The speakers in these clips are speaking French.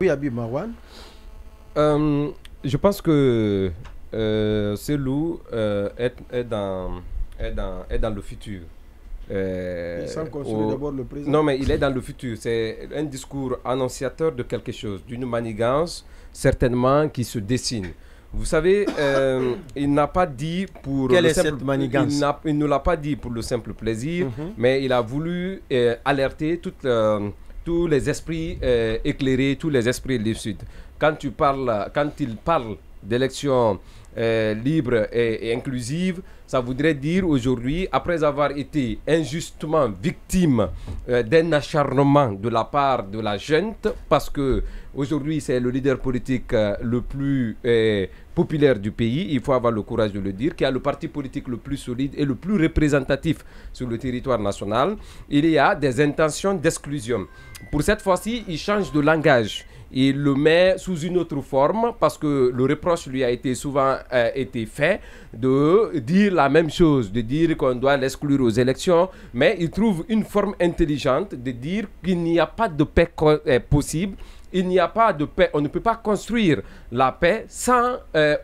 Oui, Habib Marwan. Je pense que Selou est dans le futur. Sans consulter d'abord le président. Non, mais il est dans le futur. C'est un discours annonciateur de quelque chose, d'une manigance certainement qui se dessine. Vous savez, il n'a pas dit pour Quelle le est simple, cette manigance? il ne l'a pas dit pour le simple plaisir, mais il a voulu alerter tous les esprits éclairés, tous les esprits lucides. Quand il parle d'élections libres et inclusives, ça voudrait dire aujourd'hui, après avoir été injustement victime d'un acharnement de la part de la junte, parce que aujourd'hui c'est le leader politique le plus populaire du pays, il faut avoir le courage de le dire, qui a le parti politique le plus solide et le plus représentatif sur le territoire national, il y a des intentions d'exclusion. Pour cette fois-ci, il change de langage. Il le met sous une autre forme parce que le reproche lui a été souvent été fait de dire la même chose, de dire qu'on doit l'exclure aux élections, mais il trouve une forme intelligente de dire qu'il n'y a pas de paix possible, il n'y a pas de paix, on ne peut pas construire la paix sans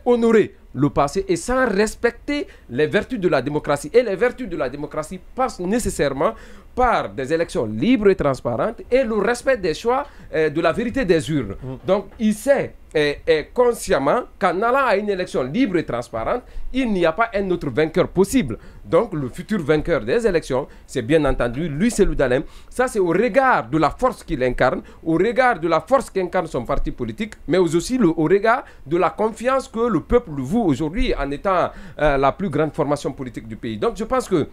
honorer le passé et sans respecter les vertus de la démocratie. Et les vertus de la démocratie passent nécessairement par des élections libres et transparentes et le respect des choix de la vérité des urnes. Donc il sait consciemment qu'en allant à une élection libre et transparente, il n'y a pas un autre vainqueur possible. Donc le futur vainqueur des élections, c'est bien entendu lui, Selou Dalein. Ça c'est au regard de la force qu'il incarne, au regard de la force qu'incarne son parti politique, mais aussi au regard de la confiance que le peuple voue aujourd'hui en étant la plus grande formation politique du pays. Donc je pense que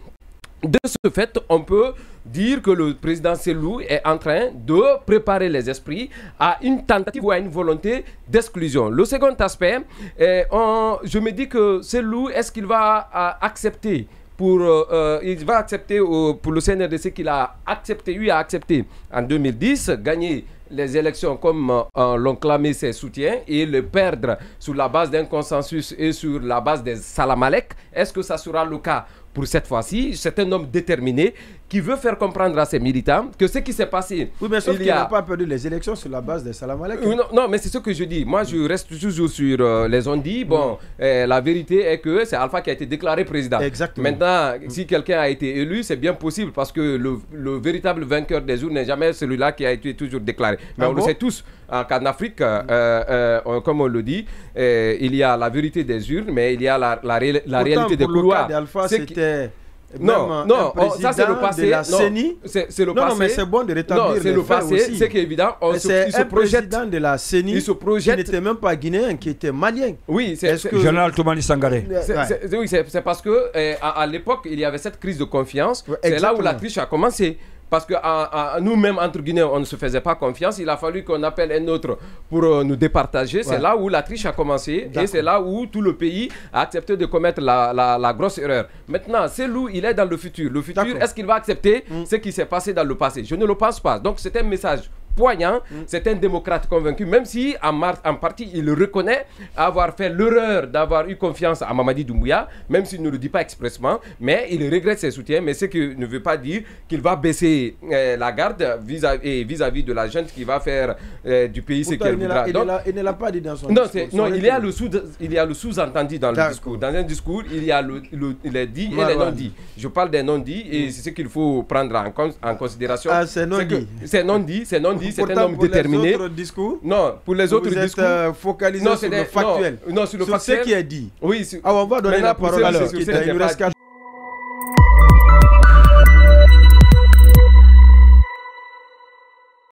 de ce fait, on peut dire que le président Selou est en train de préparer les esprits à une tentative ou à une volonté d'exclusion. Le second aspect, je me dis que Selou, est-ce qu'il va accepter pour le CNRDC qu'il a accepté, lui a accepté en 2010, gagner les élections comme l'ont clamé ses soutiens et le perdre sur la base d'un consensus et sur la base des salamalek? Est-ce que ça sera le cas pour cette fois-ci? C'est un homme déterminé qui veut faire comprendre à ses militants que ce qui s'est passé... Oui, mais sauf qu'il n'a pas perdu les élections sur la base des salamalek. Non, mais c'est ce que je dis. Moi, je reste toujours sur les on-dit. Bon, la vérité est que c'est Alpha qui a été déclaré président. Exactement. Maintenant, si quelqu'un a été élu, c'est bien possible parce que le véritable vainqueur des urnes n'est jamais celui-là qui a été toujours déclaré. Mais on le sait tous qu'en Afrique, comme on le dit, il y a la vérité des urnes, mais il y a la réalité des couloirs. Non, ça c'est le passé. De la CENI. C'est le passé. Non, mais c'est bon de rétablir c'est le passé. C'est qu'évidemment, c'est un président de la CENI qui n'était même pas guinéen, qui était malien. Oui, Général Toumani Sangaré. Oui, c'est parce que à l'époque, il y avait cette crise de confiance. C'est là où la triche a commencé. Parce que nous-mêmes, entre Guinéens, on ne se faisait pas confiance. Il a fallu qu'on appelle un autre pour nous départager. C'est là où la triche a commencé. Et c'est là où tout le pays a accepté de commettre la grosse erreur. Maintenant, Selou, il est dans le futur. Le futur, est-ce qu'il va accepter ce qui s'est passé dans le passé? Je ne le pense pas. Donc, c'est un message poignant. C'est un démocrate convaincu, même si en partie il reconnaît avoir fait l'erreur d'avoir eu confiance à Mamadi Doumbouya, même s'il ne le dit pas expressément, mais il regrette ses soutiens, mais ce qui ne veut pas dire qu'il va baisser la garde vis-à-vis de la gente qui va faire du pays ce qu'elle voudra. Il ne l'a pas dit dans son discours. Non, il y a le sous-entendu dans le discours. Dans un discours, il y a les dits et les non-dits. Je parle des non-dits et c'est ce qu'il faut prendre en considération. Ah, c'est non-dit. C'est non-dit, c'est non-dit. C'est un homme déterminé. Pour les autres discours, non, pour les autres discours, focalisé sur le factuel. Non, sur le factuel. Ce qui est dit. Oui. On va donner la parole alors. Il nous reste 4